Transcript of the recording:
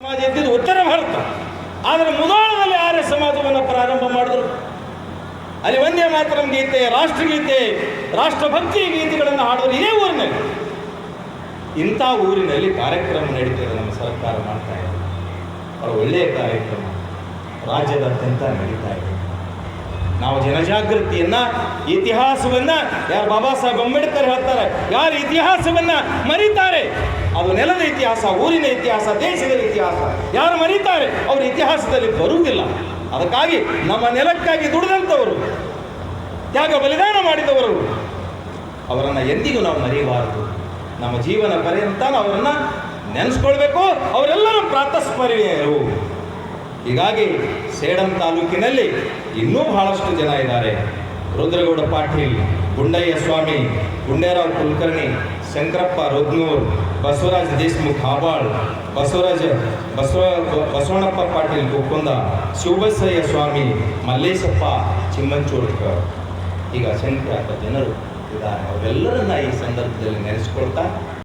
ಸಮಾಜ ಇದ್ದಿದ್ದು ಉತ್ತರ ಭಾರತ. ಆದರೆ ಮುಧೋಳದಲ್ಲಿ ಆರ್ಯ ಸಮಾಜವನ್ನು ಪ್ರಾರಂಭ ಮಾಡಿದ್ರು. ಅಲ್ಲಿ ವಂದೇ ಮಾತರಂ ಗೀತೆ, ರಾಷ್ಟ್ರಗೀತೆ, ರಾಷ್ಟ್ರಭಕ್ತಿ ಗೀತೆಗಳನ್ನು ಹಾಡೋರು ಇದೇ ಊರಿನಲ್ಲಿ. ಇಂಥ ಊರಿನಲ್ಲಿ ಕಾರ್ಯಕ್ರಮ ನಡೀತಿದೆ, ನಮ್ಮ ಸರ್ಕಾರ ಮಾಡ್ತಾ ಇದೆ. ಬಹಳ ಒಳ್ಳೆಯ ಕಾರ್ಯಕ್ರಮ ರಾಜ್ಯದಾದ್ಯಂತ ನಡೀತಾ ಇದೆ. ನಾವು ಜನಜಾಗೃತಿಯನ್ನ, ಇತಿಹಾಸವನ್ನ, ಯಾರು ಬಾಬಾ ಸಾಹೇಬ್ ಅಂಬೇಡ್ಕರ್ ಹೇಳ್ತಾರೆ, ಯಾರು ಇತಿಹಾಸವನ್ನ ಮರೀತಾರೆ, ಅದು ನೆಲದ ಇತಿಹಾಸ, ಊರಿನ ಇತಿಹಾಸ, ದೇಶದ ಇತಿಹಾಸ ಯಾರು ಮರೀತಾರೆ ಅವರು ಇತಿಹಾಸದಲ್ಲಿ ಬರುವುದಿಲ್ಲ. ಅದಕ್ಕಾಗಿ ನಮ್ಮ ನೆಲಕ್ಕಾಗಿ ದುಡಿದಂಥವರು, ತ್ಯಾಗ ಬಲಿದಾನ ಮಾಡಿದವರು, ಅವರನ್ನು ಎಂದಿಗೂ ನಾವು ಮರೆಯಬಾರದು. ನಮ್ಮ ಜೀವನ ಪರ್ಯಂತ ಅವರನ್ನು ನೆನೆಸ್ಕೊಳ್ಬೇಕು. ಅವರೆಲ್ಲರೂ ಪ್ರಾತಸ್ಮರಣೀಯರು. ಹೀಗಾಗಿ ಸೇಡಂ ತಾಲೂಕಿನಲ್ಲಿ ಇನ್ನೂ ಬಹಳಷ್ಟು ಜನ ಇದ್ದಾರೆ. ರುದ್ರಗೌಡ ಪಾಟೀಲ್, ಗುಂಡಯ್ಯ ಸ್ವಾಮಿ, ಗುಂಡೇರಾವ್ ಕುಲಕರ್ಣಿ, ಶಂಕರಪ್ಪ ರುದ್ನೂರ್, ಬಸವರಾಜ ದೇಶಮುಖ್ ಹಾಬಾಳ್, ಬಸವಣ್ಣಪ್ಪ ಪಾಟೀಲ್ ಕುಕ್ಕುಂದ, ಶಿವಬಸಯ್ಯ ಸ್ವಾಮಿ, ಮಲ್ಲೇಶಪ್ಪ ಚಿಮ್ಮಂಚೋಡ್ಕರ್, ಈಗ ಅಸಂಖ್ಯಾತ ಜನರು ಇದ್ದಾರೆ. ಅವರೆಲ್ಲರನ್ನ ಈ ಸಂದರ್ಭದಲ್ಲಿ ನೆನೆಸ್ಕೊಳ್ತಾ